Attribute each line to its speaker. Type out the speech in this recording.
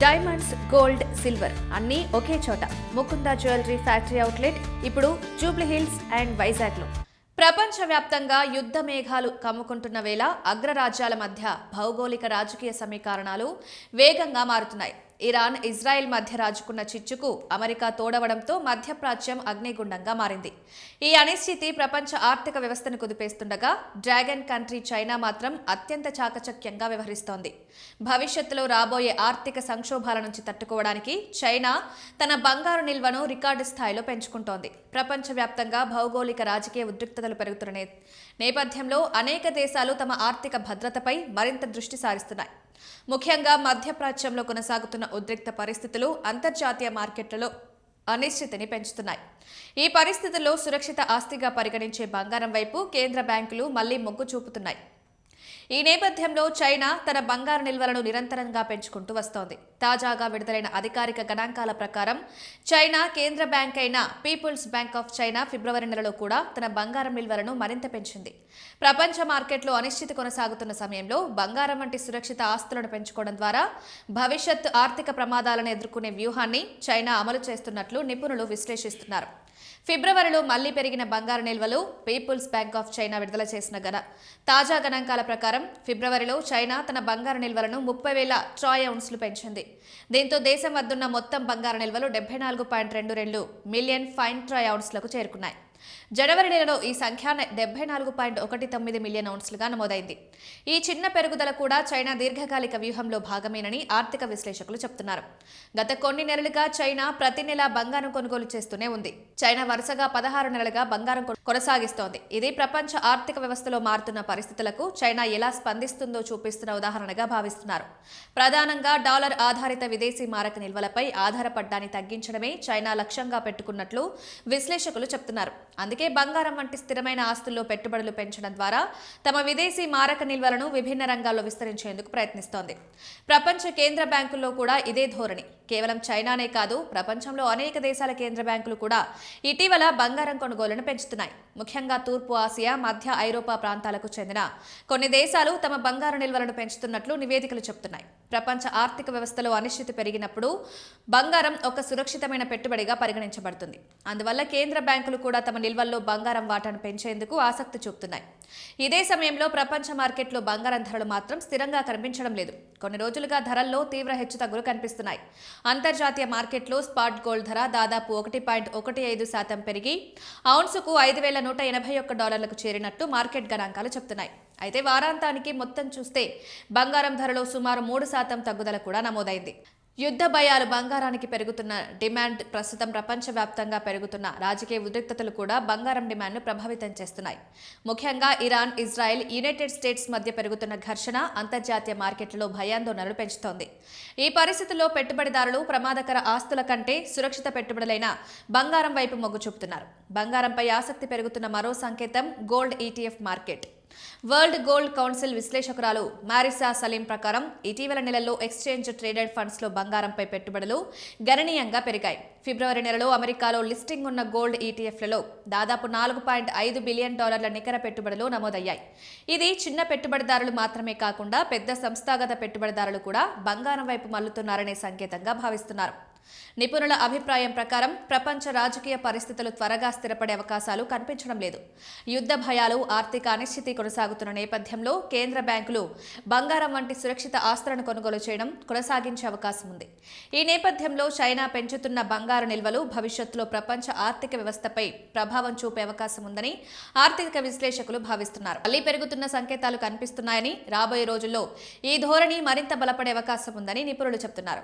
Speaker 1: Diamonds, gold, silver అన్నీ ఒకే చోట. Mukunda jewellery factory outlet ఇప్పుడు జూబ్లీ హిల్స్ అండ్ వైజాగ్లో. ప్రపంచవ్యాప్తంగా యుద్ధ మేఘాలు కమ్ముకుంటున్న వేళ అగ్రరాజ్యాల మధ్య భౌగోళిక రాజకీయ సమీకరణాలు వేగంగా మారుతున్నాయి. ఇరాన్, ఇజ్రాయెల్ మధ్య రాజుకున్న చిచ్చుకు అమెరికా తోడవడంతో మధ్యప్రాచ్యం అగ్నిగుండంగా మారింది. ఈ అనిశ్చితి ప్రపంచ ఆర్థిక వ్యవస్థను కుదిపేస్తుండగా డ్రాగన్ కంట్రీ చైనా మాత్రం అత్యంత చాకచక్యంగా వ్యవహరిస్తోంది. భవిష్యత్తులో రాబోయే ఆర్థిక సంక్షోభాల నుంచి తట్టుకోవడానికి చైనా తన బంగారు నిల్వను రికార్డు స్థాయిలో పెంచుకుంటోంది. ప్రపంచవ్యాప్తంగా భౌగోళిక రాజకీయ ఉద్రిక్తతలు పెరుగుతున్న నేపథ్యంలో అనేక దేశాలు తమ ఆర్థిక భద్రతపై మరింత దృష్టి సారిస్తున్నాయి. ముఖ్యంగా మధ్యప్రాచ్యంలో కొనసాగుతున్న ఉద్రిక్త పరిస్థితులు అంతర్జాతీయ మార్కెట్లలో అనిశ్చితిని పెంచుతున్నాయి. ఈ పరిస్థితుల్లో సురక్షిత ఆస్తిగా పరిగణించే బంగారం వైపు కేంద్ర బ్యాంకులు మళ్లీ మొగ్గు చూపుతున్నాయి. ఈ నేపథ్యంలో చైనా తన బంగారు నిల్వలను నిరంతరంగా పెంచుకుంటూ వస్తోంది. తాజాగా విడుదలైన అధికారిక గణాంకాల ప్రకారం చైనా కేంద్ర బ్యాంక్ అయిన పీపుల్స్ బ్యాంక్ ఆఫ్ చైనా ఫిబ్రవరి నెలలో కూడా తన బంగారం నిల్వలను మరింత పెంచింది. ప్రపంచ మార్కెట్లో అనిశ్చితి కొనసాగుతున్న సమయంలో బంగారం వంటి సురక్షిత ఆస్తులను పెంచుకోవడం ద్వారా భవిష్యత్ ఆర్థిక ప్రమాదాలను ఎదుర్కొనే వ్యూహాన్ని చైనా అమలు చేస్తున్నట్లు నిపుణులు విశ్లేషిస్తున్నారు. ఫిబ్రవరిలో మళ్లీ పెరిగిన బంగారు నిల్వలు పీపుల్స్ బ్యాంక్ ఆఫ్ చైనా విడుదల చేసిన తాజా గణాంకాల ప్రకారం ఫిబ్రవరిలో చైనా తన బంగారు నిల్వలను 30,000 ట్రాయ్ ఔన్స్లు పెంచింది. దీంతో దేశం వద్దున్న మొత్తం బంగారు నిల్వలు 74.22 మిలియన్ ఫైన్ ట్రాయ్ ఔన్స్లకు చేరుకున్నాయి. జనవరి నెలలో ఈ సంఖ్య 74.19 మిలియన్ ఔన్స్లుగా నమోదైంది. ఈ చిన్న పెరుగుదల కూడా చైనా దీర్ఘకాలిక వ్యూహంలో భాగమేనని ఆర్థిక విశ్లేషకులు చెబుతున్నారు. గత కొన్ని నెలలుగా చైనా ప్రతి నెల బంగారం కొనుగోలు చేస్తూనే ఉంది. చైనా వరుసగా 16 నెలలుగా బంగారం కొనసాగిస్తోంది. ఇది ప్రపంచ ఆర్థిక వ్యవస్థలో మారుతున్న పరిస్థితులకు చైనా ఎలా స్పందిస్తుందో చూపిస్తున్న ఉదాహరణగా భావిస్తున్నారు. ప్రధానంగా డాలర్ ఆధారిత విదేశీ మారక నిల్వలపై ఆధారపడ్డాన్ని తగ్గించడమే చైనా లక్ష్యంగా పెట్టుకున్నట్లు విశ్లేషకులు చెబుతున్నారు. అందుకే బంగారం వంటి స్థిరమైన ఆస్తుల్లో పెట్టుబడులు పెంచడం ద్వారా తమ విదేశీ మారక నిల్వలను విభిన్న రంగాల్లో విస్తరించేందుకు ప్రయత్నిస్తోంది. ప్రపంచ కేంద్ర బ్యాంకుల్లో కూడా ఇదే ధోరణి. కేవలం చైనానే కాదు, ప్రపంచంలో అనేక దేశాల కేంద్ర బ్యాంకులు కూడా ఇటీవల బంగారం కొనుగోలును పెంచుతున్నాయి. ముఖ్యంగా తూర్పు ఆసియా, మధ్య ఐరోపా ప్రాంతాలకు చెందిన కొన్ని దేశాలు తమ బంగారు నిల్వలను పెంచుతున్నట్లు నివేదికలు చెబుతున్నాయి. ప్రపంచ ఆర్థిక వ్యవస్థలో అనిశ్చితి పెరిగినప్పుడు బంగారం ఒక సురక్షితమైన పెట్టుబడిగా పరిగణించబడుతుంది. అందువల్ల కేంద్ర బ్యాంకులు కూడా తమ నిల్వల్లో బంగారం వాటాను పెంచేందుకు ఆసక్తి చూపుతున్నాయి. ఇదే సమయంలో ప్రపంచ మార్కెట్లో బంగారం ధరలు మాత్రం స్థిరంగా కనిపించడం లేదు. కొన్ని రోజులుగా ధరల్లో తీవ్ర హెచ్చుతగ్గులు కనిపిస్తున్నాయి. అంతర్జాతీయ మార్కెట్లో స్పాట్ గోల్డ్ ధర దాదాపు 1.15% పెరిగి ఔన్సుకు $5,181 చేరినట్టు మార్కెట్ గణాంకాలు చెబుతున్నాయి. అయితే వారాంతానికి మొత్తం చూస్తే బంగారం ధరలో సుమారు 3% తగ్గుదల కూడా నమోదైంది. యుద్ధ భయాలు, బంగారానికి పెరుగుతున్న డిమాండ్, ప్రస్తుతం ప్రపంచవ్యాప్తంగా పెరుగుతున్న రాజకీయ ఉద్రిక్తతలు కూడా బంగారం డిమాండ్ను ప్రభావితం చేస్తున్నాయి. ముఖ్యంగా ఇరాన్, ఇజ్రాయెల్, యునైటెడ్ స్టేట్స్ మధ్య పెరుగుతున్న ఘర్షణ అంతర్జాతీయ మార్కెట్లలో భయాందోళనలు పెంచుతోంది. ఈ పరిస్థితుల్లో పెట్టుబడిదారులు ప్రమాదకర ఆస్తుల కంటే సురక్షిత పెట్టుబడులైన బంగారం వైపు మొగ్గు చూపుతున్నారు. బంగారంపై ఆసక్తి పెరుగుతున్న మరో సంకేతం gold ETF market. World gold council విశ్లేషకురాలు మారిసా సలీం ప్రకారం ఇటీవల నెలల్లో ఎక్స్చేంజ్ ట్రేడెడ్ ఫండ్స్లో బంగారంపై పెట్టుబడులు గణనీయంగా పెరిగాయి. ఫిబ్రవరి నెలలో అమెరికాలో లిస్టింగ్ ఉన్న గోల్డ్ ETFలలో దాదాపు $4.5 బిలియన్ నికర పెట్టుబడులు నమోదయ్యాయి. ఇది చిన్న పెట్టుబడిదారులు మాత్రమే కాకుండా పెద్ద సంస్థాగత పెట్టుబడిదారులు కూడా బంగారం వైపు మళ్లుతున్నారనే సంకేతంగా భావిస్తున్నారు. నిపుణుల అభిప్రాయం ప్రకారం ప్రపంచ రాజకీయ పరిస్థితులు త్వరగా స్థిరపడే అవకాశాలు కనిపించడం లేదు. యుద్ధ భయాలు, ఆర్థిక అనిశ్చితి కొనసాగుతున్న నేపథ్యంలో కేంద్ర బ్యాంకులు బంగారం వంటి సురక్షిత ఆస్తులను కొనుగోలు చేయడం కొనసాగించే అవకాశం ఉంది. ఈ నేపథ్యంలో చైనా పెంచుతున్న బంగారు నిల్వలు భవిష్యత్తులో ప్రపంచ ఆర్థిక వ్యవస్థపై ప్రభావం చూపే అవకాశం ఉందని ఆర్థిక విశ్లేషకులు భావిస్తున్నారు. మళ్లీ పెరుగుతున్న సంకేతాలు కనిపిస్తున్నాయని, రాబోయే రోజుల్లో ఈ ధోరణి మరింత బలపడే అవకాశం ఉందని నిపుణులు చెబుతున్నారు.